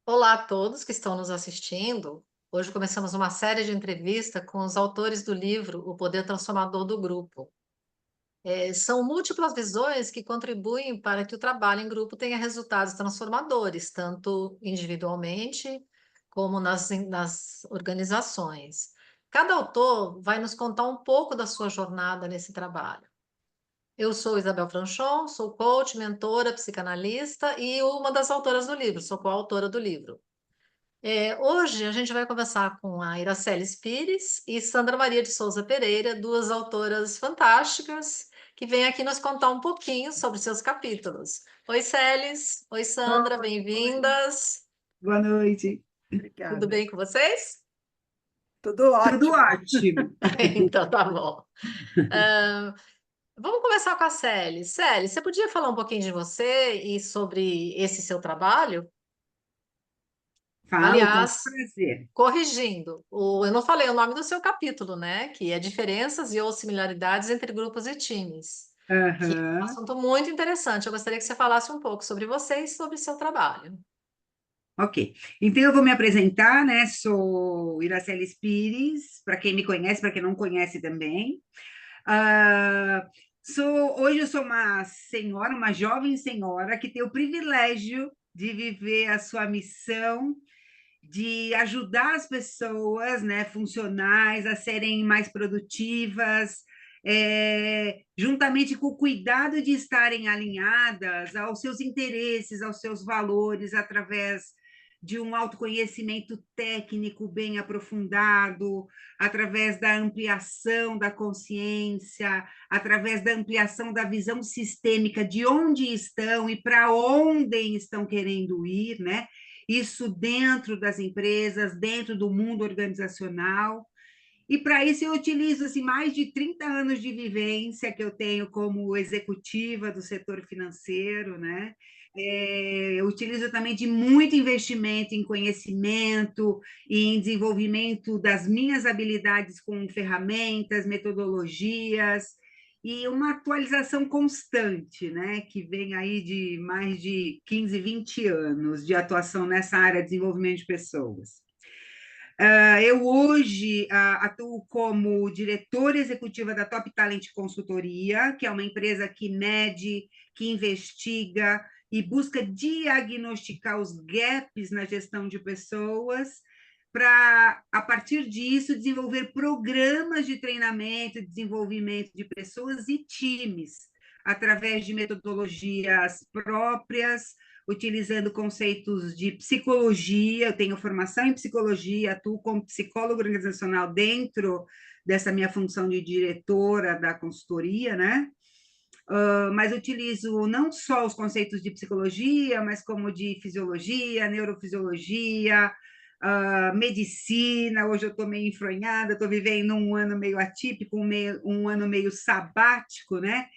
Olá a todos que estão nos assistindo. Hoje começamos uma série de entrevistas com os autores do livro O Poder Transformador do Grupo. São múltiplas visões que contribuem para que o trabalho em grupo tenha resultados transformadores, tanto individualmente como nas organizações. Cada autor vai nos contar um pouco da sua jornada nesse trabalho. Eu sou Isabel Franchon, sou coach, mentora, psicanalista e uma das autoras do livro, sou coautora do livro. Hoje a gente vai conversar com a Iraceles Pires e Sandra Maria de Souza Pereira, duas autoras fantásticas, que vêm aqui nos contar um pouquinho sobre seus capítulos. Oi, Celes. Oi, Sandra, Oi, bem-vindas. boa noite. Tudo Obrigada. bem com vocês? Tudo Tudo ótimo. ótimo. Então tá bom. Ah, vamos começar com a Celes. Celes, você podia falar um pouquinho de você e sobre esse seu trabalho? Falo com Aliás, prazer. corrigindo, eu não falei o nome do seu capítulo, né? Que é Diferenças e ou Similaridades entre Grupos e Times, que é um Aham. assunto muito interessante. Eu gostaria que você falasse um pouco sobre você e sobre seu trabalho. Ok. Então, eu vou me apresentar, né? Sou Iraceli Pires, para quem me conhece, para quem não conhece também. Ah, hoje eu sou uma senhora, uma jovem senhora, que tem o privilégio de viver a sua missão de ajudar as pessoas, né, funcionais, a serem mais produtivas, juntamente com o cuidado de estarem alinhadas aos seus interesses, aos seus valores, através de um autoconhecimento técnico bem aprofundado, através da ampliação da consciência, através da ampliação da visão sistêmica de onde estão e para onde estão querendo ir, né? Isso dentro das empresas, dentro do mundo organizacional. E para isso eu utilizo assim, mais de 30 anos de vivência que eu tenho como executiva do setor financeiro, né? Eu utilizo também de muito investimento em conhecimento e em desenvolvimento das minhas habilidades com ferramentas, metodologias e uma atualização constante, né? Que vem aí de mais de 15, 20 anos de atuação nessa área de desenvolvimento de pessoas. Eu hoje atuo como diretora executiva da Top Talent Consultoria, que é uma empresa que mede, que investiga e busca diagnosticar os gaps na gestão de pessoas, para, a partir disso, desenvolver programas de treinamento, desenvolvimento de pessoas e times, através de metodologias próprias, utilizando conceitos de psicologia. Eu tenho formação em psicologia, atuo como psicólogo organizacional dentro dessa minha função de diretora da consultoria, né? Mas utilizo não só os conceitos de psicologia, mas como de fisiologia, neurofisiologia, medicina. Hoje eu estou meio enfronhada, estou vivendo um ano meio atípico, um ano meio sabático, né?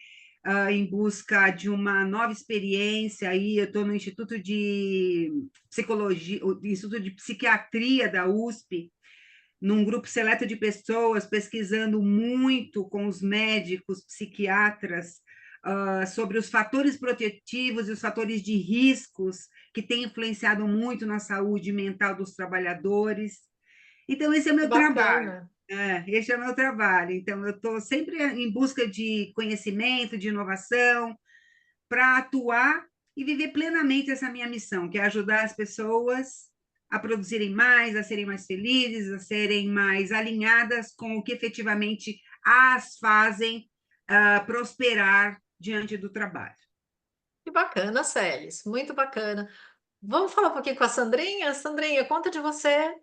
Em busca de uma nova experiência. Aí eu estou no Instituto de Psicologia, Instituto de Psiquiatria da USP, num grupo seleto de pessoas, pesquisando muito com os médicos, psiquiatras, sobre os fatores protetivos e os fatores de riscos que têm influenciado muito na saúde mental dos trabalhadores. Então, esse é o Que meu trabalho. bacana. Esse é o meu trabalho. Então, eu estou sempre em busca de conhecimento, de inovação, para atuar e viver plenamente essa minha missão, que é ajudar as pessoas a produzirem mais, a serem mais felizes, a serem mais alinhadas com o que efetivamente as fazem prosperar diante do trabalho. Que bacana, Celes. Muito bacana. Vamos falar um pouquinho com a Sandrinha? Sandrinha, conta de você.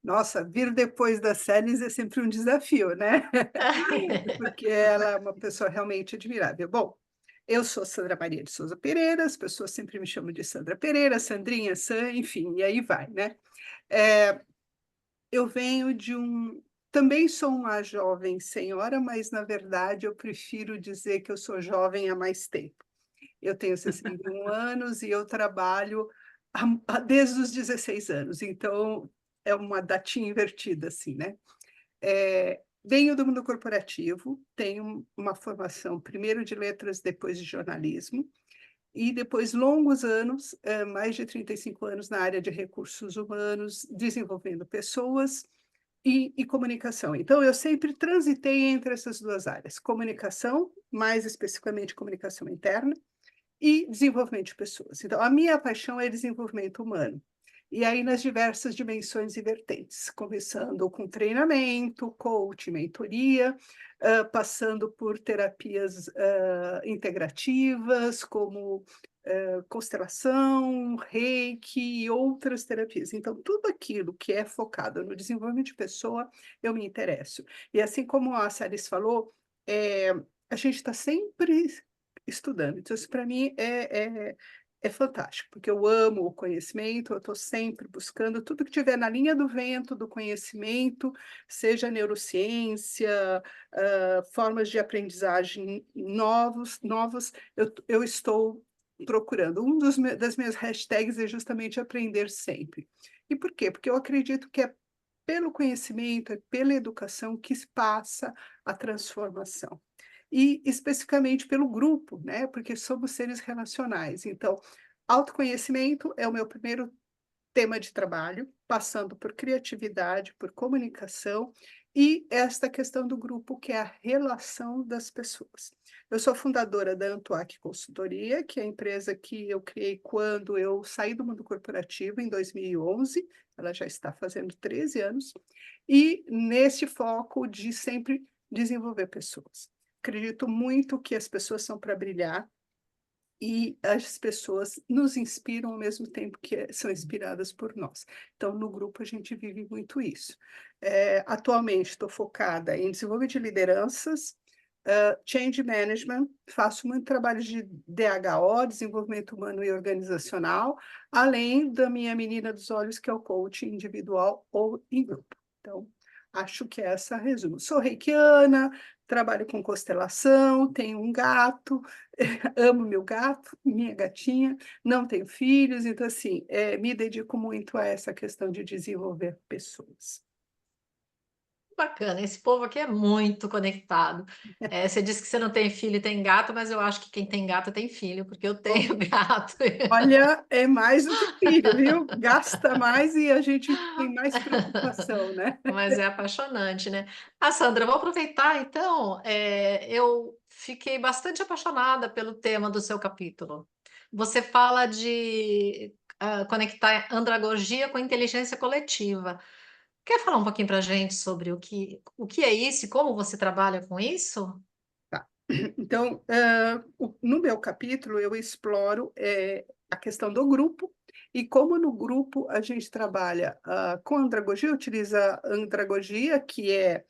Nossa, vir depois das séries é sempre um desafio, né? Porque ela é uma pessoa realmente admirável. Bom, eu sou Sandra Maria de Souza Pereira, as pessoas sempre me chamam de Sandra Pereira, Sandrinha, Sam, enfim, e aí vai, né? É, eu venho de um. Também sou uma jovem senhora, mas na verdade eu prefiro dizer que eu sou jovem há mais tempo. Eu tenho 61 anos e eu trabalho desde os 16 anos, então é uma datinha invertida, assim, né? Venho do mundo corporativo, tenho uma formação primeiro de letras, depois de jornalismo. e depois longos anos, mais de 35 anos na área de recursos humanos, desenvolvendo pessoas e comunicação. Então, eu sempre transitei entre essas duas áreas, comunicação, mais especificamente comunicação interna, e desenvolvimento de pessoas. Então, a minha paixão é desenvolvimento humano. E aí, nas diversas dimensões e vertentes, começando com treinamento, coaching, mentoria, passando por terapias integrativas, como constelação, reiki e outras terapias. Então, tudo aquilo que é focado no desenvolvimento de pessoa, eu me interesso. E assim como a Saris falou, a gente está sempre estudando. Então, isso para mim é fantástico, porque eu amo o conhecimento, eu estou sempre buscando tudo que tiver na linha do vento do conhecimento, seja neurociência, formas de aprendizagem novas, eu estou procurando. Das minhas hashtags é justamente aprender sempre. E por quê? Porque eu acredito que é pelo conhecimento, é pela educação que se passa a transformação e especificamente pelo grupo, né? Porque somos seres relacionais. Então, autoconhecimento é o meu primeiro tema de trabalho, passando por criatividade, por comunicação e esta questão do grupo, que é a relação das pessoas. Eu sou fundadora da Antuac Consultoria, que é a empresa que eu criei quando eu saí do mundo corporativo, em 2011, ela já está fazendo 13 anos, e nesse foco de sempre desenvolver pessoas. Acredito muito que as pessoas são para brilhar e as pessoas nos inspiram ao mesmo tempo que são inspiradas por nós. Então, no grupo, a gente vive muito isso. Atualmente, estou focada em desenvolvimento de lideranças, change management, faço muito trabalho de DHO, desenvolvimento humano e organizacional, além da minha menina dos olhos, que é o coaching individual ou em grupo. Então, acho que essa resumo. Sou reikiana, trabalho com constelação, tenho um gato, amo meu gato, minha gatinha, não tenho filhos, então, assim, me dedico muito a essa questão de desenvolver pessoas. Bacana, esse povo aqui é muito conectado. Você disse que você não tem filho e tem gato, mas eu acho que quem tem gato tem filho, porque eu tenho gato. Olha, é mais do que filho, viu? Gasta mais e a gente tem mais preocupação, né? Mas é apaixonante, né? Ah, Sandra, vou aproveitar, então, eu fiquei bastante apaixonada pelo tema do seu capítulo. Você fala de conectar andragogia com inteligência coletiva. Quer falar um pouquinho para a gente sobre o que é isso e como você trabalha com isso? Tá. Então, no meu capítulo, eu exploro a questão do grupo e como no grupo a gente trabalha com andragogia, utiliza andragogia, que é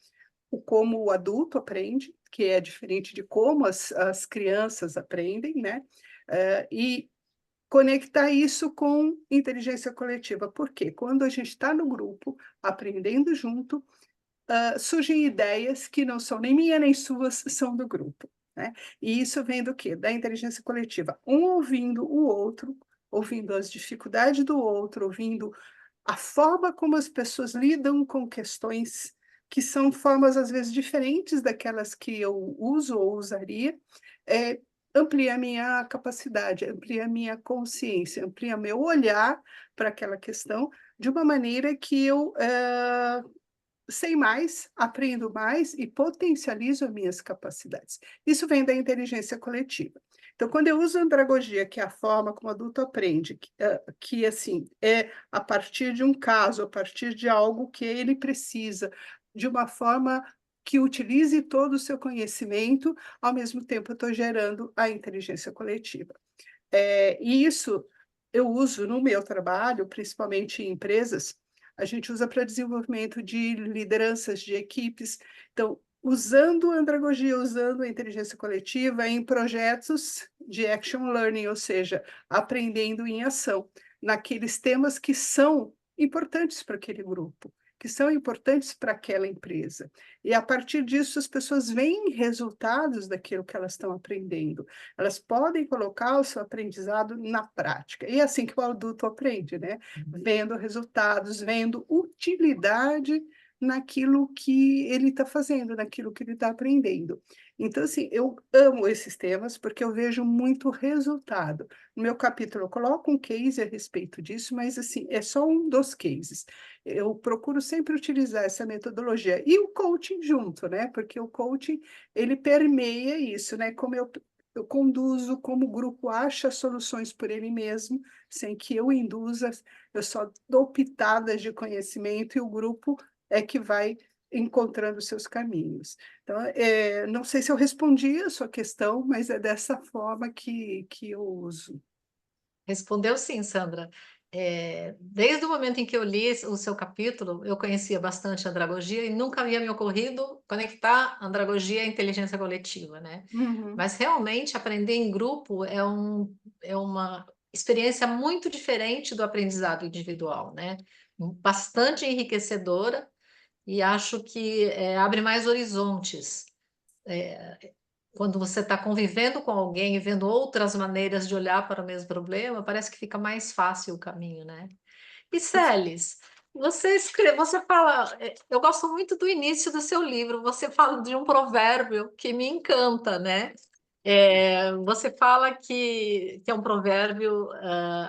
como o adulto aprende, que é diferente de como as crianças aprendem, né? E conectar isso com inteligência coletiva. Por quê? Quando a gente está no grupo, aprendendo junto, surgem ideias que não são nem minhas nem suas, são do grupo, né? E isso vem do quê? Da inteligência coletiva. Um ouvindo o outro, ouvindo as dificuldades do outro, ouvindo a forma como as pessoas lidam com questões que são formas, às vezes, diferentes daquelas que eu uso ou usaria, amplia a minha capacidade, amplia a minha consciência, amplia meu olhar para aquela questão de uma maneira que eu sei mais, aprendo mais e potencializo as minhas capacidades. Isso vem da inteligência coletiva. Então, quando eu uso a andragogia, que é a forma como o adulto aprende, que assim, é a partir de um caso, a partir de algo que ele precisa, de uma forma que utilize todo o seu conhecimento, ao mesmo tempo eu estou gerando a inteligência coletiva. E isso eu uso no meu trabalho, principalmente em empresas, a gente usa para desenvolvimento de lideranças, de equipes. Então, usando a andragogia, usando a inteligência coletiva em projetos de action learning, ou seja, aprendendo em ação, naqueles temas que são importantes para aquele grupo, que são importantes para aquela empresa. E a partir disso, as pessoas veem resultados daquilo que elas estão aprendendo. Elas podem colocar o seu aprendizado na prática. E é assim que o adulto aprende, né? Vendo resultados, vendo utilidade naquilo que ele está fazendo, naquilo que ele está aprendendo. Então, assim, eu amo esses temas porque eu vejo muito resultado. No meu capítulo, eu coloco um case a respeito disso, mas, assim, é só um dos cases. Eu procuro sempre utilizar essa metodologia. E o coaching junto, né? Porque o coaching, ele permeia isso, né? Como eu conduzo, como o grupo acha soluções por ele mesmo, sem que eu induza, eu só dou pitadas de conhecimento e o grupo é que vai encontrando seus caminhos. Então, não sei se eu respondi a sua questão, mas é dessa forma que eu uso. Respondeu sim, Sandra. Desde o momento em que eu li o seu capítulo, eu conhecia bastante andragogia e nunca havia me ocorrido conectar andragogia à inteligência coletiva, né? Uhum, Mas realmente aprender em grupo é uma experiência muito diferente do aprendizado individual, né? Bastante enriquecedora e acho que abre mais horizontes. Quando você está convivendo com alguém e vendo outras maneiras de olhar para o mesmo problema, parece que fica mais fácil o caminho, né? E Celes, você fala, eu gosto muito do início do seu livro, você fala de um provérbio que me encanta, né? Você fala que é um provérbio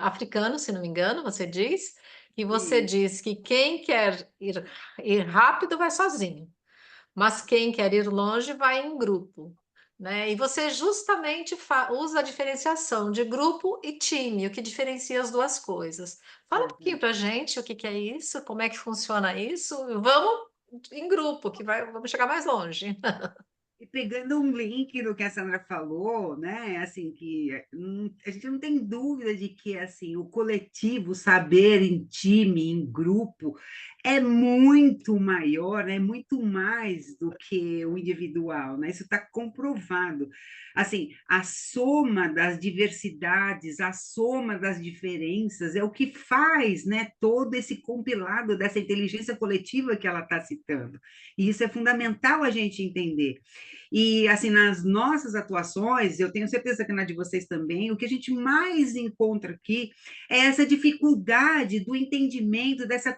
africano, se não me engano, você diz, e você Isso. diz que quem quer ir rápido vai sozinho, mas quem quer ir longe vai em grupo, né? E você justamente usa a diferenciação de grupo e time, o que diferencia as duas coisas. Fala um pouquinho Uhum. para a gente o que que é isso, como é que funciona isso. Vamos em grupo, vamos chegar mais longe. E pegando um link do que a Sandra falou, né, assim, que a gente não tem dúvida de que, assim, o coletivo, o saber em time, em grupo, é muito maior, é muito mais do que o individual, né? Isso está comprovado. Assim, a soma das diversidades, a soma das diferenças é o que faz, né, todo esse compilado dessa inteligência coletiva que ela está citando. E isso é fundamental a gente entender. E, assim, nas nossas atuações, eu tenho certeza que na de vocês também, o que a gente mais encontra aqui é essa dificuldade do entendimento, dessa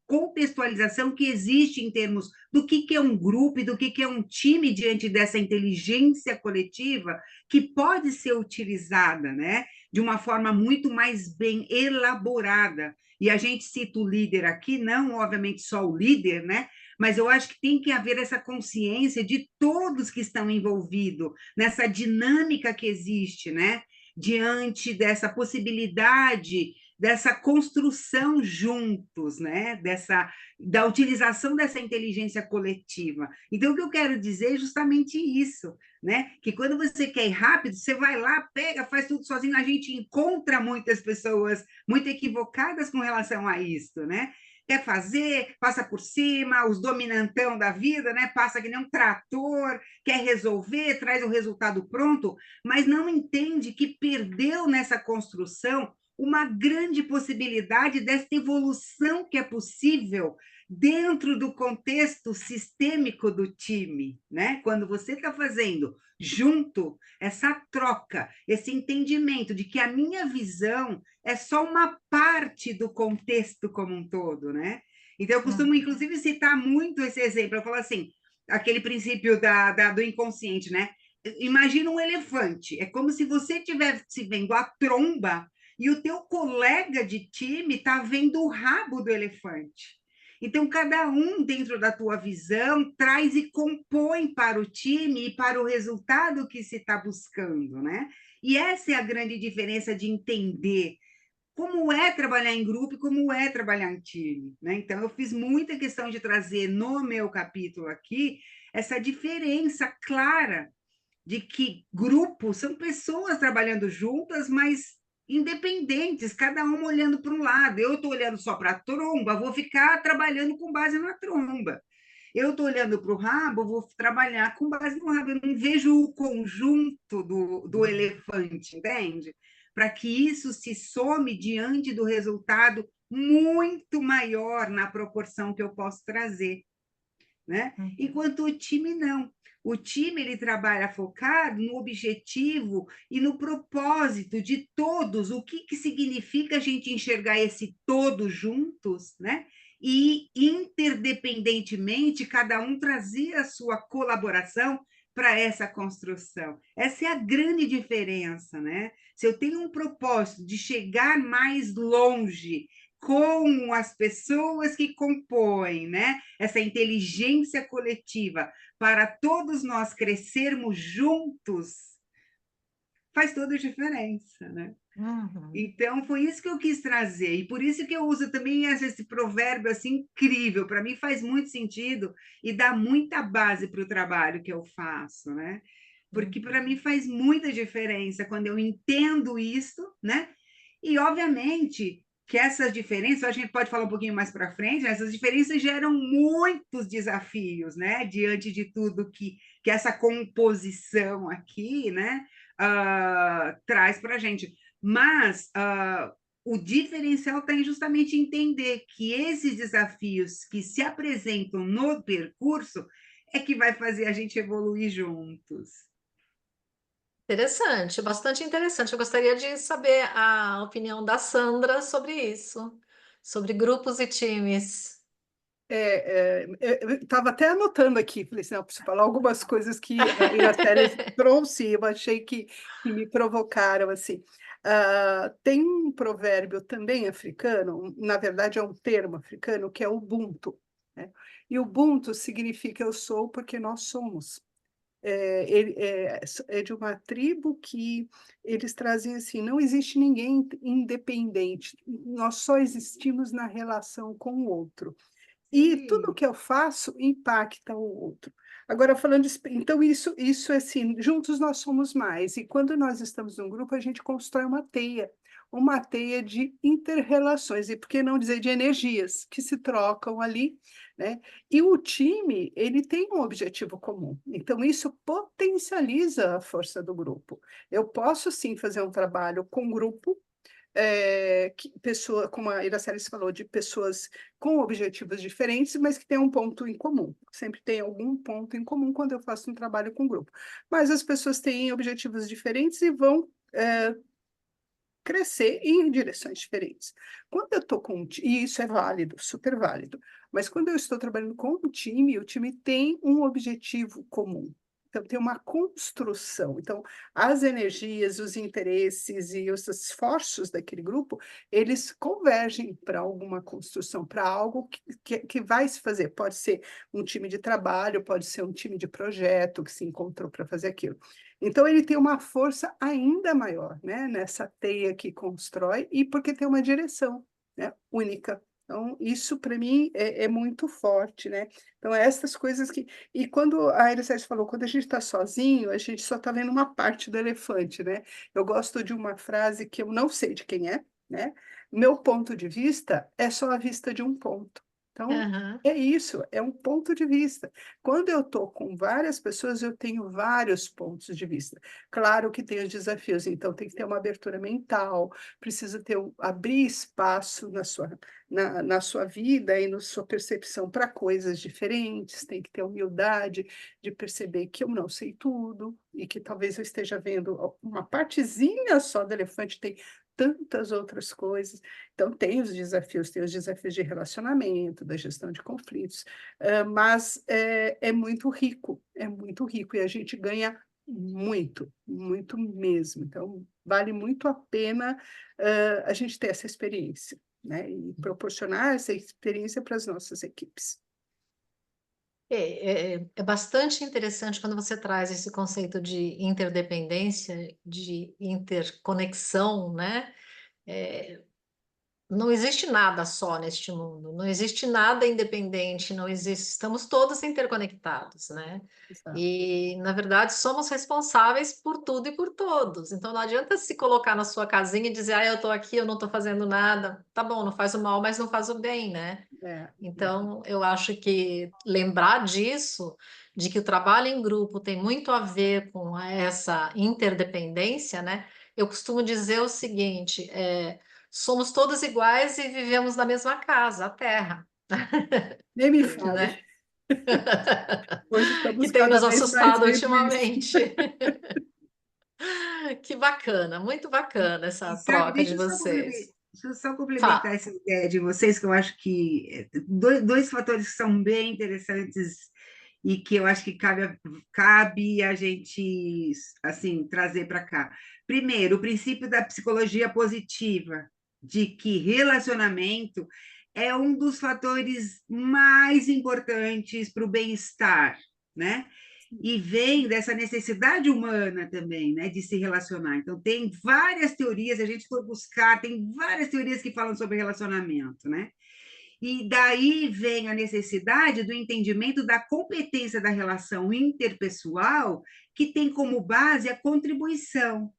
contextualização que existe em termos do que é um grupo e do que é um time diante dessa inteligência coletiva que pode ser utilizada, né, de uma forma muito mais bem elaborada. E a gente cita o líder aqui, não, obviamente, só o líder, né? Mas eu acho que tem que haver essa consciência de todos que estão envolvidos nessa dinâmica que existe, né? Diante dessa possibilidade, dessa construção juntos, né? Da utilização dessa inteligência coletiva. Então, o que eu quero dizer é justamente isso, né? Que quando você quer ir rápido, você vai lá, pega, faz tudo sozinho. A gente encontra muitas pessoas muito equivocadas com relação a isso, né? Quer fazer, passa por cima, os dominantão da vida, né? Passa que nem um trator, quer resolver, traz o resultado pronto, mas não entende que perdeu nessa construção uma grande possibilidade dessa evolução que é possível dentro do contexto sistêmico do time, né? Quando você está fazendo junto essa troca, esse entendimento de que a minha visão é só uma parte do contexto como um todo, né? Então, eu costumo, inclusive, citar muito esse exemplo. Eu falo assim, aquele princípio do inconsciente, né? Imagina um elefante. É como se você estivesse vendo a tromba e o teu colega de time está vendo o rabo do elefante. Então, cada um, dentro da tua visão, traz e compõe para o time e para o resultado que se está buscando, né? E essa é a grande diferença de entender como é trabalhar em grupo e como é trabalhar em time, né? Então, eu fiz muita questão de trazer no meu capítulo aqui essa diferença clara de que grupos são pessoas trabalhando juntas, mas independentes, cada uma olhando para um lado. Eu estou olhando só para a tromba, vou ficar trabalhando com base na tromba. Eu estou olhando para o rabo, vou trabalhar com base no rabo. Eu não vejo o conjunto do elefante, entende? Para que isso se some diante do resultado muito maior na proporção que eu posso trazer, né? Enquanto o time não. O time ele trabalha focado no objetivo e no propósito de todos. O que significa a gente enxergar esse todos juntos, né? E interdependentemente, cada um trazia a sua colaboração para essa construção. Essa é a grande diferença, né? Se eu tenho um propósito de chegar mais longe com as pessoas que compõem, né, essa inteligência coletiva, para todos nós crescermos juntos, faz toda a diferença, né? Uhum. Então, foi isso que eu quis trazer, e por isso que eu uso também esse provérbio assim incrível, para mim faz muito sentido e dá muita base para o trabalho que eu faço, né? Porque para mim faz muita diferença quando eu entendo isso, né? E, obviamente, que essas diferenças, a gente pode falar um pouquinho mais para frente, essas diferenças geram muitos desafios, né? Diante de tudo que essa composição aqui, né? Traz para a gente. Mas o diferencial está em justamente entender que esses desafios que se apresentam no percurso é que vai fazer a gente evoluir juntos. Interessante, bastante interessante. Eu gostaria de saber a opinião da Sandra sobre isso, sobre grupos e times. Eu estava até anotando aqui, falei assim, não, preciso falar algumas coisas que a Iracema trouxe, eu achei que me provocaram, assim. Tem um provérbio também africano, na verdade é um termo africano, que é Ubuntu, né? E Ubuntu significa eu sou porque nós somos. É de uma tribo que eles trazem assim, não existe ninguém independente, nós só existimos na relação com o outro. E tudo Sim. que eu faço impacta o outro. Agora, falando então, isso é assim, juntos nós somos mais. E quando nós estamos num grupo, a gente constrói uma teia de inter-relações, e por que não dizer de energias que se trocam ali, né? E o time, ele tem um objetivo comum. Então, isso potencializa a força do grupo. Eu posso, sim, fazer um trabalho com grupo, pessoa, como a Iracema falou, de pessoas com objetivos diferentes, mas que têm um ponto em comum. Sempre tem algum ponto em comum quando eu faço um trabalho com grupo. Mas as pessoas têm objetivos diferentes e vão crescer em direções diferentes. Quando eu estou com e isso é válido, super válido, mas quando eu estou trabalhando com um time, o time tem um objetivo comum. Então, tem uma construção. Então, as energias, os interesses e os esforços daquele grupo, eles convergem para alguma construção, para algo que vai se fazer. Pode ser um time de trabalho, pode ser um time de projeto que se encontrou para fazer aquilo. Então, ele tem uma força ainda maior, né, nessa teia que constrói, e porque tem uma direção, né, única. Então, isso para mim é muito forte, né? Então, essas coisas que. E quando a Iris falou, quando a gente está sozinho, a gente só está vendo uma parte do elefante, né? Eu gosto de uma frase que eu não sei de quem é, né? Meu ponto de vista é só a vista de um ponto. Então, Aham. é isso, é um ponto de vista. Quando eu estou com várias pessoas, eu tenho vários pontos de vista. Claro que tem os desafios, então tem que ter uma abertura mental, precisa ter abrir espaço na sua vida e na sua percepção para coisas diferentes, tem que ter humildade de perceber que eu não sei tudo e que talvez eu esteja vendo uma partezinha só do elefante, tem tantas outras coisas. Então, tem os desafios de relacionamento, da gestão de conflitos, mas é muito rico, e a gente ganha muito, muito mesmo. Então, vale muito a pena a gente ter essa experiência, né? E proporcionar essa experiência para as nossas equipes. É bastante interessante quando você traz esse conceito de interdependência, de interconexão, né? É, não existe nada só neste mundo, não existe nada independente, não existe, estamos todos interconectados, né? Exato. E, na verdade, somos responsáveis por tudo e por todos. Então, não adianta se colocar na sua casinha e dizer, eu estou aqui, eu não estou fazendo nada. Tá bom, não faz o mal, mas não faz o bem, né? É, é. Então, eu acho que lembrar disso, de que o trabalho em grupo tem muito a ver com essa interdependência, né? Eu costumo dizer o seguinte, somos todos iguais e vivemos na mesma casa, a Terra, Nem me fale. né? Hoje Que estamos tem cada nos vez mais assustado vendo isso. ultimamente. Que bacana, muito bacana E essa sabe, troca de vocês. deixa eu só complementar Fala. essa ideia de vocês, que eu acho que dois fatores que são bem interessantes e que eu acho que cabe a gente assim trazer para cá. Primeiro, o princípio da psicologia positiva, de que relacionamento é um dos fatores mais importantes para o bem-estar, né? E vem dessa necessidade humana também, né, de se relacionar. Então, tem várias teorias, se a gente for buscar, tem várias teorias que falam sobre relacionamento, né? E daí vem a necessidade do entendimento da competência da relação interpessoal, que tem como base a contribuição,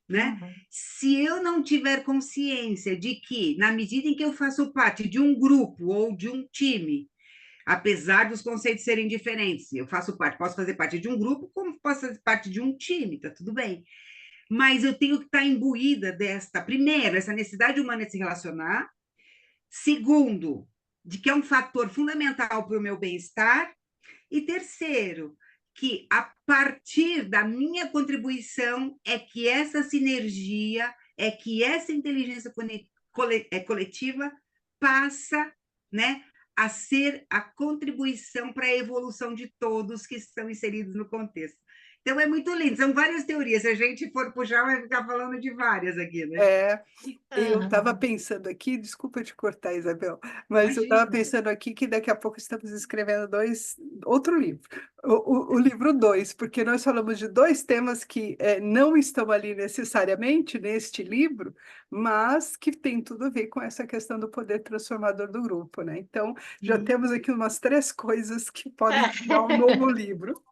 né? Uhum. Se eu não tiver consciência de que, na medida em que eu faço parte de um grupo ou de um time, apesar dos conceitos serem diferentes, eu faço parte, posso fazer parte de um grupo, como posso fazer parte de um time, tá tudo bem. Mas eu tenho que estar imbuída desta, primeiro, essa necessidade humana de se relacionar, segundo, de que é um fator fundamental para o meu bem-estar, e terceiro, que a partir da minha contribuição é que essa sinergia, é que essa inteligência coletiva passa, né, a ser a contribuição para a evolução de todos que estão inseridos no contexto. Então é muito lindo, são várias teorias, se a gente for puxar, vai ficar falando de várias aqui, né? Eu estava Uhum. pensando aqui, desculpa te cortar, Isabel, mas eu estava Imagina. pensando aqui que daqui a pouco estamos escrevendo outro livro, o livro 2, porque nós falamos de dois temas que não estão ali necessariamente neste livro, mas que tem tudo a ver com essa questão do poder transformador do grupo, né? Então, já Sim, temos aqui umas 3 coisas que podem virar um É. novo livro.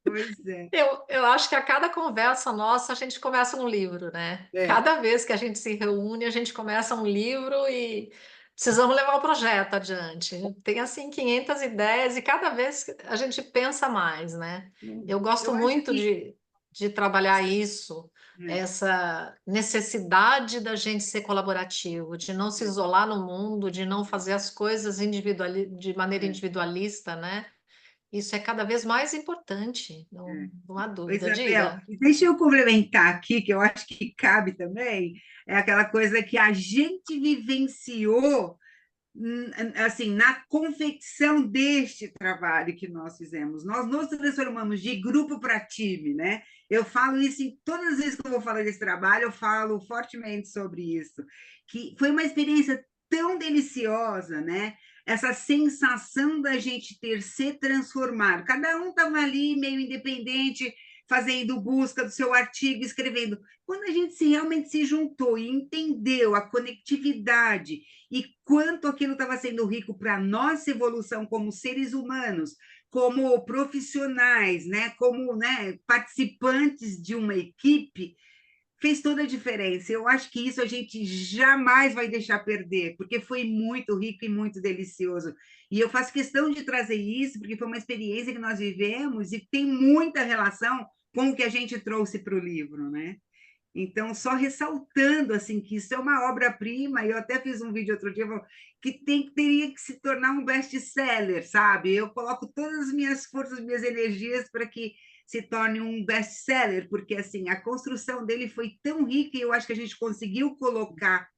pois é. Eu acho que a cada conversa nossa a gente começa um livro, né? É, Cada vez que a gente se reúne, a gente começa um livro e precisamos levar o projeto adiante. Tem assim 500 ideias e cada vez a gente pensa mais, né? Eu gosto Eu acho muito que de trabalhar isso, é, essa necessidade da gente ser colaborativo, de não se é, isolar no mundo, de não fazer as coisas de maneira é, individualista, né? Isso é cada vez mais importante, é. não há Ô, dúvida. Isabel, Diga. deixa eu complementar aqui, que eu acho que cabe também, é aquela coisa que a gente vivenciou assim, na confecção deste trabalho que nós fizemos. Nós nos transformamos de grupo para time, né? Eu falo isso em todas as vezes que eu vou falar desse trabalho, eu falo fortemente sobre isso, que foi uma experiência tão deliciosa, né? Essa sensação da gente ter se transformado. Cada um estava ali meio independente, fazendo busca do seu artigo, escrevendo. Quando a gente realmente se juntou e entendeu a conectividade e quanto aquilo estava sendo rico para a nossa evolução como seres humanos, como profissionais, né, como, né, participantes de uma equipe, fez toda a diferença. Eu acho que isso a gente jamais vai deixar perder, porque foi muito rico e muito delicioso. E eu faço questão de trazer isso, porque foi uma experiência que nós vivemos e tem muita relação com o que a gente trouxe para o livro, né? Então, só ressaltando assim que isso é uma obra-prima, eu até fiz um vídeo outro dia que teria que se tornar um best-seller, sabe? Eu coloco todas as minhas forças, minhas energias para que se torne um best-seller, porque assim, a construção dele foi tão rica e eu acho que a gente conseguiu colocar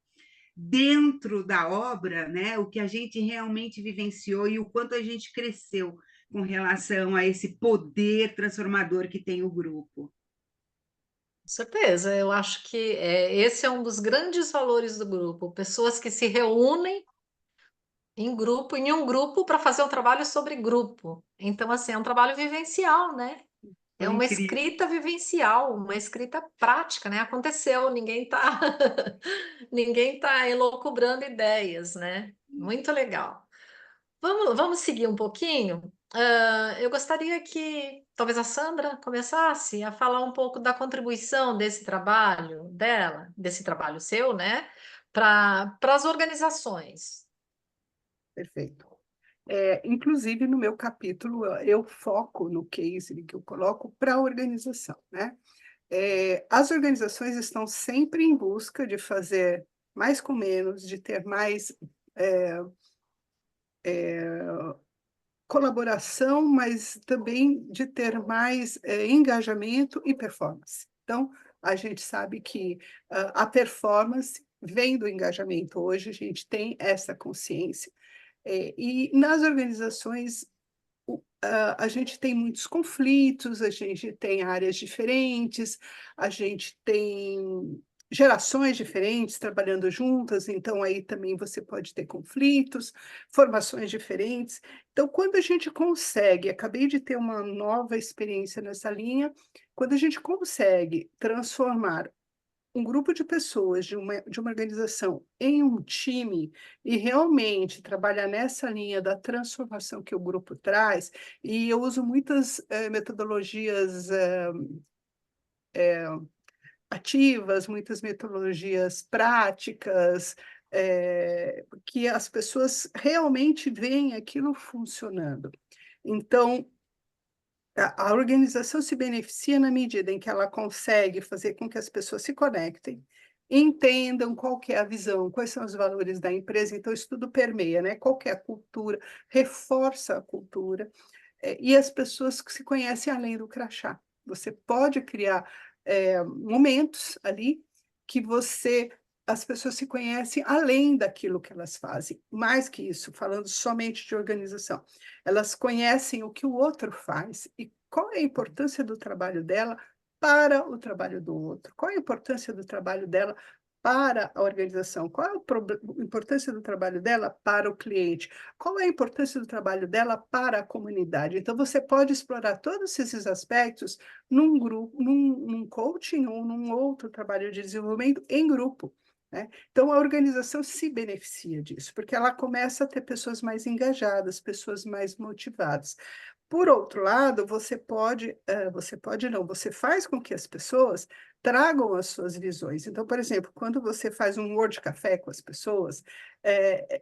dentro da obra, né, o que a gente realmente vivenciou e o quanto a gente cresceu com relação a esse poder transformador que tem o grupo. Com certeza, eu acho que esse é um dos grandes valores do grupo, pessoas que se reúnem em um grupo para fazer um trabalho sobre grupo. Então, assim, é um trabalho vivencial, né? É Foi uma incrível. escrita vivencial, uma escrita prática, né? Aconteceu, ninguém tá ninguém tá elocubrando ideias, né? Muito legal. Vamos seguir um pouquinho. Eu gostaria que talvez a Sandra começasse a falar um pouco da contribuição desse trabalho dela, desse trabalho seu, né, para as organizações. perfeito. Inclusive, no meu capítulo, eu foco no case que eu coloco para a organização, né? As organizações estão sempre em busca de fazer mais com menos, de ter mais é, colaboração, mas também de ter mais engajamento e performance. Então, a gente sabe que a performance vem do engajamento. Hoje, a gente tem essa consciência. E nas organizações, a gente tem muitos conflitos, a gente tem áreas diferentes, a gente tem gerações diferentes trabalhando juntas, então aí também você pode ter conflitos, formações diferentes. Então, quando a gente consegue, acabei de ter uma nova experiência nessa linha, quando a gente consegue transformar um grupo de pessoas de uma organização em um time e realmente trabalhar nessa linha da transformação que o grupo traz, e eu uso muitas metodologias ativas, muitas metodologias práticas, que as pessoas realmente veem aquilo funcionando. Então, a organização se beneficia na medida em que ela consegue fazer com que as pessoas se conectem, entendam qual que é a visão, quais são os valores da empresa, então isso tudo permeia, né? Qual que é a cultura, reforça a cultura, e as pessoas que se conhecem além do crachá. Você pode criar momentos ali que as pessoas se conhecem além daquilo que elas fazem. Mais que isso, falando somente de organização. Elas conhecem o que o outro faz e qual é a importância do trabalho dela para o trabalho do outro. Qual é a importância do trabalho dela para a organização? Qual é a importância do trabalho dela para o cliente? Qual é a importância do trabalho dela para a comunidade? Então, você pode explorar todos esses aspectos num grupo, num coaching ou num outro trabalho de desenvolvimento em grupo, né? Então, a organização se beneficia disso, porque ela começa a ter pessoas mais engajadas, pessoas mais motivadas. Por outro lado, você pode não, você faz com que as pessoas tragam as suas visões. Então, por exemplo, quando você faz um Word Café com as pessoas,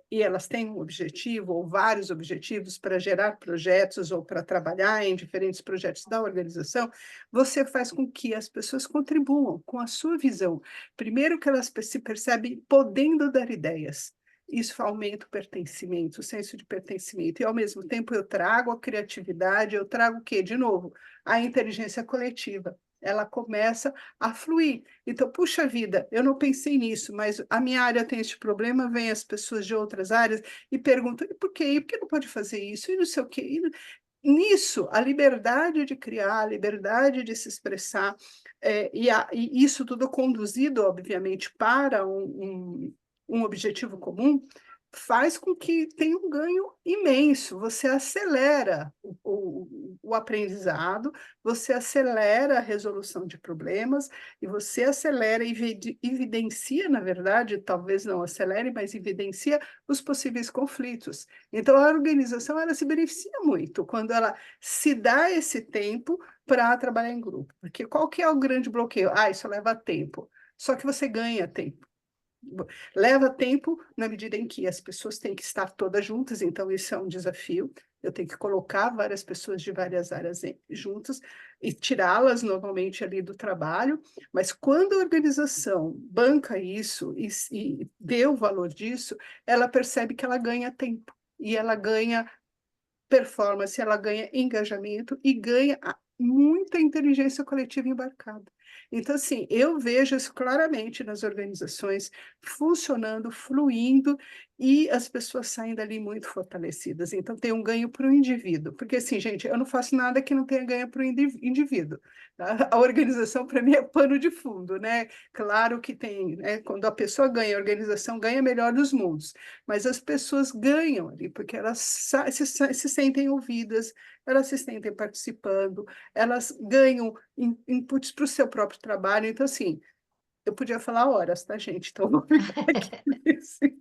e elas têm um objetivo ou vários objetivos para gerar projetos ou para trabalhar em diferentes projetos da organização, você faz com que as pessoas contribuam com a sua visão. Primeiro que elas se percebem podendo dar ideias. Isso aumenta o pertencimento, o senso de pertencimento. E, ao mesmo tempo, eu trago a criatividade, eu trago o quê? De novo, a inteligência coletiva. Ela começa a fluir. Então, puxa vida, eu não pensei nisso, mas a minha área tem este problema, vem as pessoas de outras áreas e perguntam, e por quê? E por que não pode fazer isso? E não sei o quê. Nisso, a liberdade de criar, a liberdade de se expressar, e isso tudo conduzido, obviamente, para um objetivo comum, faz com que tenha um ganho imenso. Você acelera o aprendizado, você acelera a resolução de problemas, e você acelera e evidencia, na verdade, talvez não acelere, mas evidencia os possíveis conflitos. Então, a organização ela se beneficia muito quando ela se dá esse tempo para trabalhar em grupo. Porque qual que é o grande bloqueio? Ah, isso leva tempo. Só que você ganha tempo. Leva tempo na medida em que as pessoas têm que estar todas juntas, então isso é um desafio. Eu tenho que colocar várias pessoas de várias áreas juntas e tirá-las normalmente ali do trabalho, mas quando a organização banca isso e vê o valor disso, ela percebe que ela ganha tempo e ela ganha performance, ela ganha engajamento e ganha muita inteligência coletiva embarcada. Então, assim, eu vejo isso claramente nas organizações funcionando, fluindo, e as pessoas saem dali muito fortalecidas. Então, tem um ganho para o indivíduo. Porque, assim, gente, eu não faço nada que não tenha ganho para o indivíduo. Tá? A organização, para mim, é pano de fundo, né? Claro que tem, né? Quando a pessoa ganha, a organização ganha melhor dos mundos. Mas as pessoas ganham ali, porque elas se sentem ouvidas, elas se sentem participando, elas ganham inputs para o seu próprio trabalho. Então, assim, eu podia falar horas, tá, gente? Então, vou ficar aqui nesse.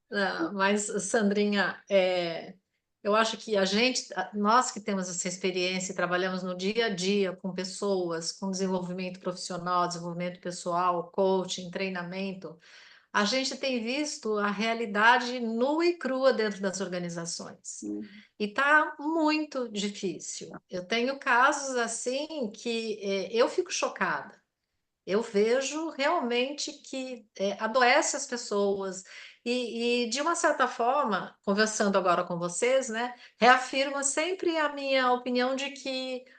Não, mas, Sandrinha, eu acho que nós que temos essa experiência e trabalhamos no dia a dia com pessoas, com desenvolvimento profissional, desenvolvimento pessoal, coaching, treinamento, a gente tem visto a realidade nua e crua dentro das organizações. E está muito difícil. Eu tenho casos assim que eu fico chocada. Eu vejo realmente que adoece as pessoas e, de uma certa forma, conversando agora com vocês, né, reafirma sempre a minha opinião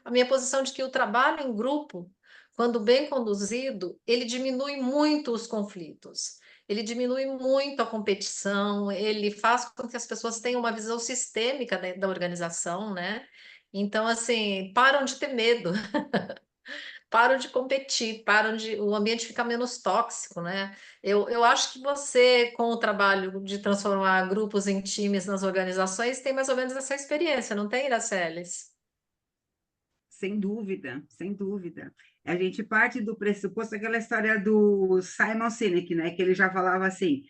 a minha posição de que o trabalho em grupo, quando bem conduzido, ele diminui muito os conflitos. ele diminui muito a competição, ele faz com que as pessoas tenham uma visão sistêmica da organização, né? Então, assim, param de ter medo, param de competir, o ambiente fica menos tóxico, né? Eu acho que você, com o trabalho de transformar grupos em times nas organizações, tem mais ou menos essa experiência, não tem, Iraceles? Sem dúvida, sem dúvida. A gente parte do pressuposto, aquela história do Simon Sinek, né? Que ele já falava assim: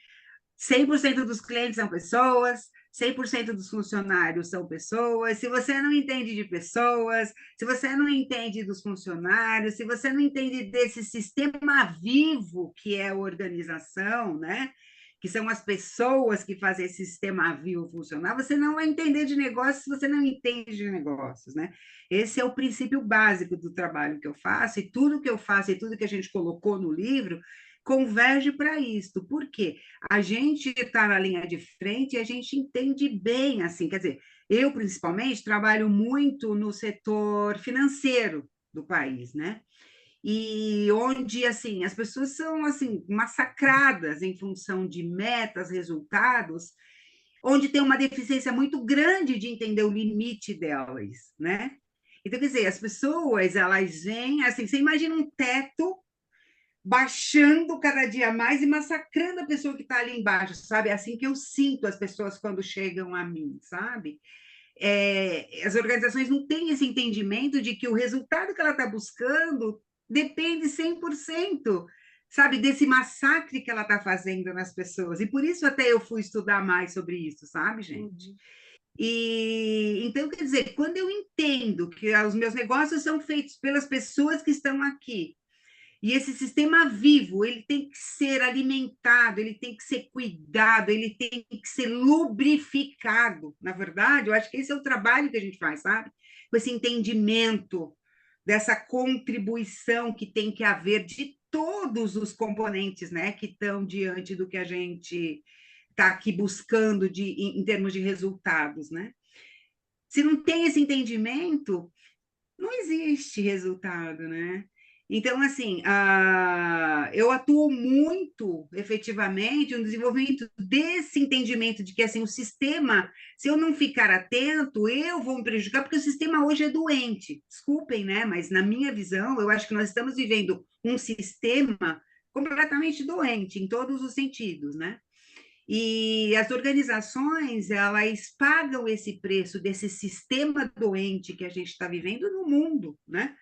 100% dos clientes são pessoas, 100% dos funcionários são pessoas. Se você não entende de pessoas, se você não entende dos funcionários, se você não entende desse sistema vivo que é a organização, né? Que são as pessoas que fazem esse sistema vivo funcionar, você não vai entender de negócios se você não entende de negócios, né? Esse é o princípio básico do trabalho que eu faço, e tudo que eu faço e tudo que a gente colocou no livro converge para isto. Por quê? A gente está na linha de frente e a gente entende bem, assim, quer dizer, eu principalmente trabalho muito no setor financeiro do país, né? E onde, assim, as pessoas são, assim, massacradas em função de metas, resultados, onde tem uma deficiência muito grande de entender o limite delas, né? Então, quer dizer, as pessoas, elas vêm, assim, você imagina um teto baixando cada dia mais e massacrando a pessoa que está ali embaixo, sabe? É assim que eu sinto as pessoas quando chegam a mim, sabe? As organizações não têm esse entendimento de que o resultado que ela está buscando depende 100%, sabe, desse massacre que ela está fazendo nas pessoas. E por isso até eu fui estudar mais sobre isso, sabe, gente? Uhum. E então, quer dizer, quando eu entendo que os meus negócios são feitos pelas pessoas que estão aqui, e esse sistema vivo, ele tem que ser alimentado, ele tem que ser cuidado, ele tem que ser lubrificado. Na verdade, eu acho que esse é o trabalho que a gente faz, sabe? Com esse entendimento dessa contribuição que tem que haver de todos os componentes, né, que estão diante do que a gente está aqui buscando em termos de resultados, né? Se não tem esse entendimento, não existe resultado, né? Então, assim, eu atuo muito efetivamente no desenvolvimento desse entendimento de que assim, o sistema, se eu não ficar atento, eu vou me prejudicar, porque o sistema hoje é doente. Desculpem, né? Mas na minha visão, eu acho que nós estamos vivendo um sistema completamente doente em todos os sentidos, né? E as organizações, elas pagam esse preço desse sistema doente que a gente está vivendo no mundo, né?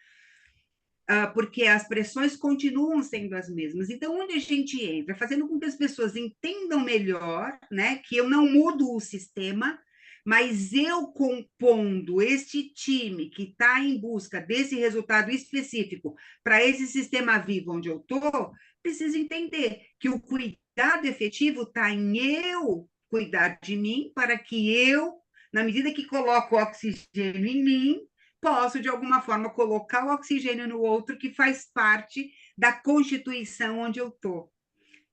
Porque as pressões continuam sendo as mesmas. Então, onde a gente entra? Fazendo com que as pessoas entendam melhor, né? Que eu não mudo o sistema, mas eu compondo este time que está em busca desse resultado específico para esse sistema vivo onde eu estou, preciso entender que o cuidado efetivo está em eu cuidar de mim para que eu, na medida que coloco oxigênio em mim, posso, de alguma forma, colocar o oxigênio no outro que faz parte da constituição onde eu estou,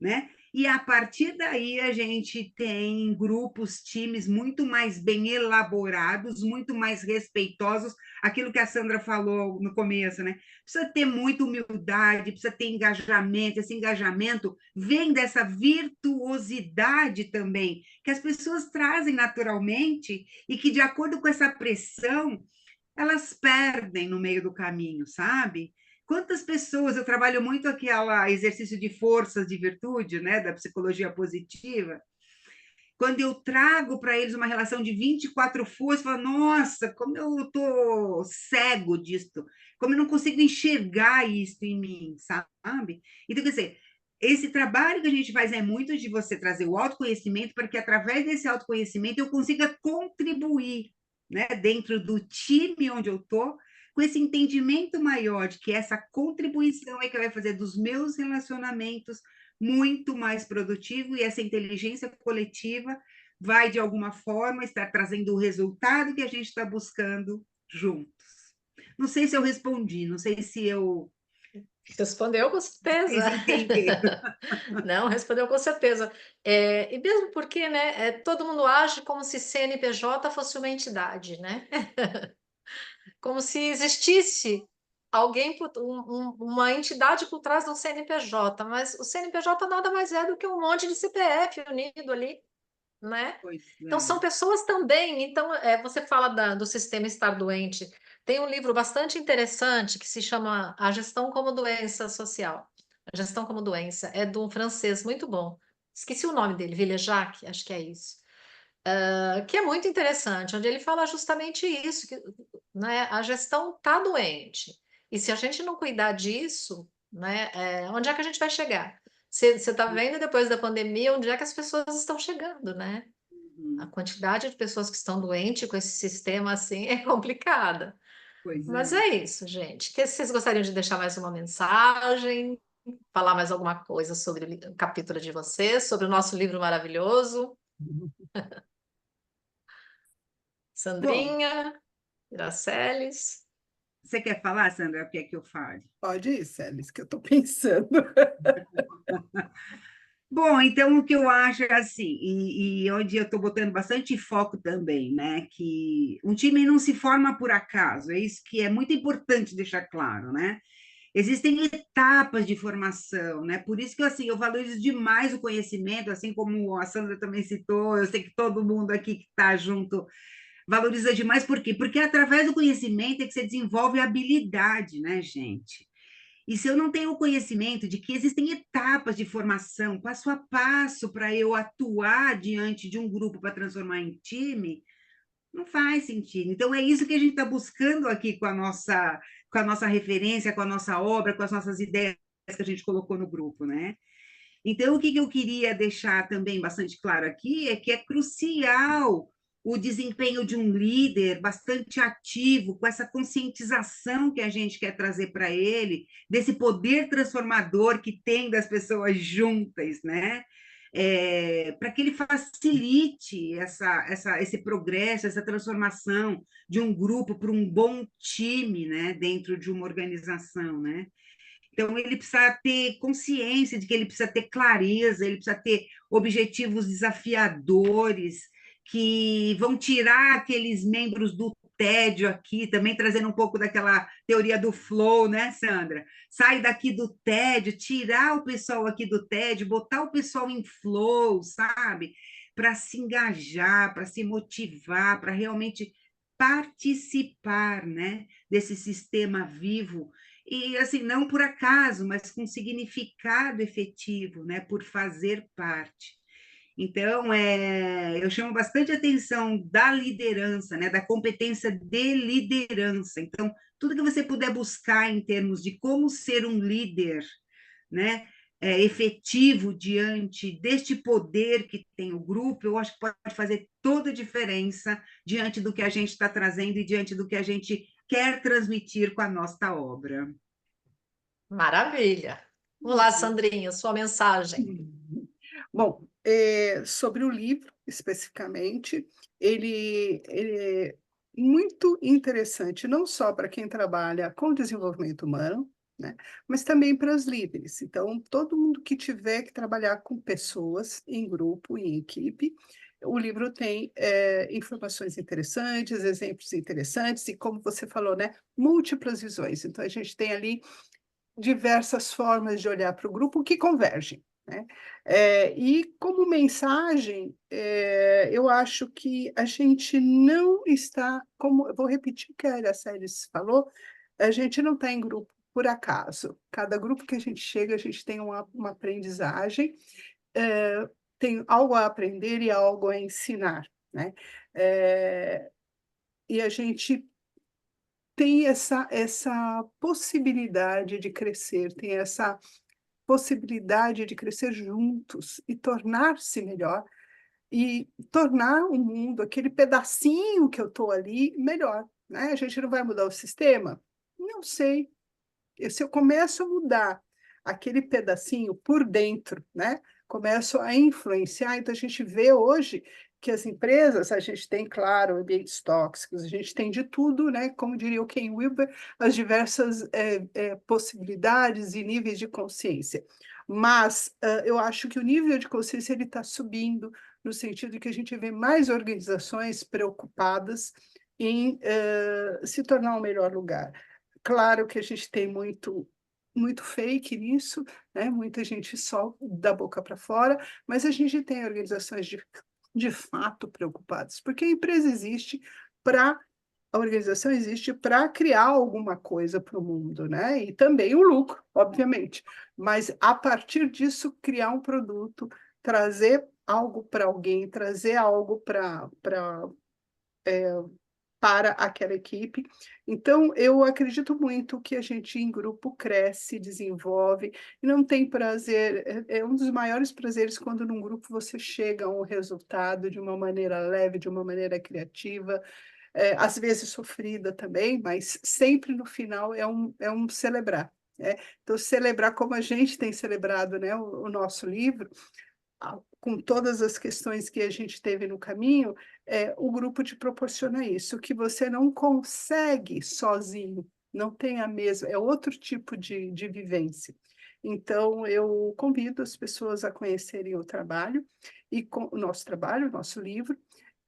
né? E a partir daí a gente tem grupos, times muito mais bem elaborados, muito mais respeitosos, aquilo que a Sandra falou no começo, né? Precisa ter muita humildade, precisa ter engajamento, esse engajamento vem dessa virtuosidade também, que as pessoas trazem naturalmente e que, de acordo com essa pressão, elas perdem no meio do caminho, sabe? Quantas pessoas, eu trabalho muito aquele exercício de forças de virtude, né, da psicologia positiva, quando eu trago para eles uma relação de 24 forças, falo, nossa, como eu tô cego disso, como eu não consigo enxergar isso em mim, sabe? Então, quer dizer, esse trabalho que a gente faz é muito de você trazer o autoconhecimento para que, através desse autoconhecimento, eu consiga contribuir, né, dentro do time onde eu estou, com esse entendimento maior de que essa contribuição é que vai fazer dos meus relacionamentos muito mais produtivo, e essa inteligência coletiva vai, de alguma forma, estar trazendo o resultado que a gente está buscando juntos. Não sei se eu respondi, não sei se eu Respondeu com fiz certeza. entender. Não, respondeu com certeza. E mesmo porque, né, todo mundo age como se CNPJ fosse uma entidade, né? Como se existisse alguém, uma entidade por trás do CNPJ, mas o CNPJ nada mais é do que um monte de CPF unido ali, né? Pois Então, são é. pessoas também. Então, você fala do sistema estar doente. Tem um livro bastante interessante que se chama A Gestão como Doença Social. A Gestão como Doença. É de um francês muito bom. Esqueci o nome dele, Villejac, acho que é isso. Que é muito interessante, onde ele fala justamente isso, que, né, a gestão está doente. E se a gente não cuidar disso, né, onde é que a gente vai chegar? Você está vendo depois da pandemia onde é que as pessoas estão chegando, né? A Uhum. quantidade de pessoas que estão doentes com esse sistema assim é complicada. Pois Mas é. é isso, gente. Que vocês gostariam de deixar mais uma mensagem, falar mais alguma coisa sobre o capítulo de vocês, sobre o nosso livro maravilhoso? Bom, Sandrinha, Iraceles. você quer falar, Sandra, o que é que eu fale? Pode ir, Celis, que eu estou pensando. Bom, então o que eu acho é assim, e onde eu estou botando bastante foco também, né? Que um time não se forma por acaso, é isso que é muito importante deixar claro, né? Existem etapas de formação, né? Por isso que assim, eu valorizo demais o conhecimento, assim como a Sandra também citou, eu sei que todo mundo aqui que está junto valoriza demais, por quê? Porque é através do conhecimento é que você desenvolve a habilidade, né, gente? E se eu não tenho o conhecimento de que existem etapas de formação, passo a passo, para eu atuar diante de um grupo para transformar em time, não faz sentido. Então, é isso que a gente está buscando aqui com a nossa referência, com a nossa obra, com as nossas ideias que a gente colocou no grupo, né? Então, o que eu queria deixar também bastante claro aqui é que é crucial o desempenho de um líder bastante ativo, com essa conscientização que a gente quer trazer para ele, desse poder transformador que tem das pessoas juntas, né? Para que ele facilite esse progresso, essa transformação de um grupo para um bom time, né? Dentro de uma organização, né? Então, ele precisa ter consciência de que ele precisa ter clareza, ele precisa ter objetivos desafiadores, que vão tirar aqueles membros do tédio aqui, também trazendo um pouco daquela teoria do flow, né, Sandra? Sai daqui do tédio, tirar o pessoal aqui do tédio, botar o pessoal em flow, sabe? Para se engajar, para se motivar, para realmente participar, né, desse sistema vivo e assim, não por acaso, mas com significado efetivo, né, por fazer parte. Então, eu chamo bastante atenção da liderança, né, da competência de liderança. Então, tudo que você puder buscar em termos de como ser um líder, né, efetivo diante deste poder que tem o grupo, eu acho que pode fazer toda a diferença diante do que a gente está trazendo e diante do que a gente quer transmitir com a nossa obra. Maravilha. Vamos lá, Sandrinha, sua mensagem. Bom, sobre o livro, especificamente, ele é muito interessante, não só para quem trabalha com desenvolvimento humano, né, mas também para os líderes. Então, todo mundo que tiver que trabalhar com pessoas em grupo, em equipe, o livro tem informações interessantes, exemplos interessantes, e como você falou, né, múltiplas visões. Então, a gente tem ali diversas formas de olhar para o grupo que convergem, né? E como mensagem, eu acho que a gente não está, como eu vou repetir o que a Aracelis falou, a gente não está em grupo por acaso. Cada grupo que a gente chega, a gente tem uma aprendizagem, tem algo a aprender e algo a ensinar, né? E a gente tem essa possibilidade de crescer, tem essa possibilidade de crescer juntos e tornar-se melhor e tornar o mundo, aquele pedacinho que eu estou ali, melhor, né? A gente não vai mudar o sistema? Não sei. E se eu começo a mudar aquele pedacinho por dentro, né? Começo a influenciar, então a gente vê hoje que as empresas, a gente tem, claro, ambientes tóxicos, a gente tem de tudo, né? Como diria o Ken Wilber, as diversas possibilidades e níveis de consciência. Mas eu acho que o nível de consciência ele está subindo, no sentido de que a gente vê mais organizações preocupadas em se tornar um melhor lugar. Claro que a gente tem muito fake nisso, né? Muita gente só da boca para fora, mas a gente tem organizações de fato preocupadas, porque a empresa existe para a organização existe para criar alguma coisa para o mundo, né? E também o lucro, obviamente. Mas a partir disso criar um produto, trazer algo para alguém, trazer algo para aquela equipe. Então, eu acredito muito que a gente em grupo cresce, desenvolve, e não tem prazer. É um dos maiores prazeres quando num grupo você chega a um resultado de uma maneira leve, de uma maneira criativa, às vezes sofrida também, mas sempre no final é um celebrar. Né? Então, celebrar como a gente tem celebrado, né, o nosso livro, com todas as questões que a gente teve no caminho, o grupo te proporciona isso, que você não consegue sozinho, não tem a mesma, é outro tipo de vivência. Então, eu convido as pessoas a conhecerem o trabalho, e com o nosso trabalho, o nosso livro,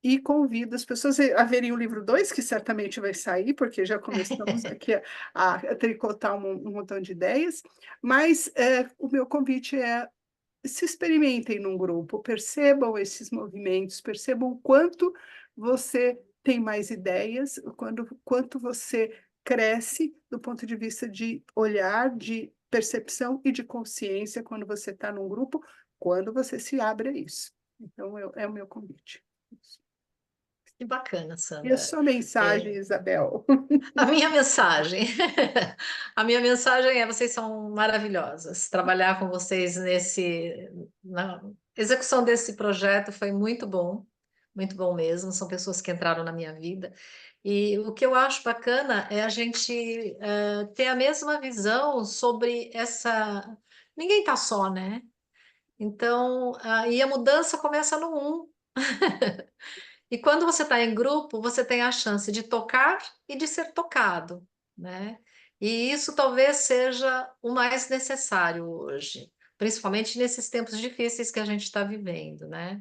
e convido as pessoas a verem o livro 2, que certamente vai sair, porque já começamos aqui a tricotar um montão de ideias, mas o meu convite é se experimentem num grupo, percebam esses movimentos, percebam o quanto você tem mais ideias, quanto você cresce do ponto de vista de olhar, de percepção e de consciência quando você está num grupo, quando você se abre a isso. Então, é o meu convite. Que bacana, E a Sandra. sua mensagem, Isabel? A minha mensagem, a minha mensagem é: vocês são maravilhosas. Trabalhar com vocês na execução desse projeto foi muito bom mesmo. São pessoas que entraram na minha vida. E o que eu acho bacana é a gente ter a mesma visão sobre essa. Ninguém está só, né? Então, e a mudança começa no um. E quando você está em grupo, você tem a chance de tocar e de ser tocado, né? E isso talvez seja o mais necessário hoje, principalmente nesses tempos difíceis que a gente está vivendo, né?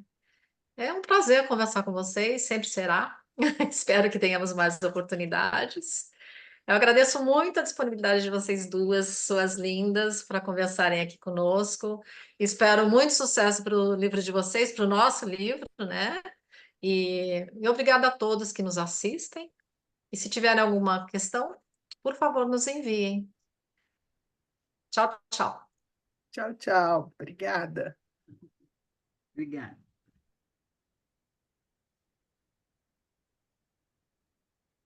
É um prazer conversar com vocês, sempre será. Espero que tenhamos mais oportunidades. Eu agradeço muito a disponibilidade de vocês duas, suas lindas, para conversarem aqui conosco. Espero muito sucesso para o livro de vocês, para o nosso livro, né? E obrigada a todos que nos assistem. E se tiverem alguma questão, por favor, nos enviem. Tchau, tchau. Tchau, tchau. Obrigada. Obrigada.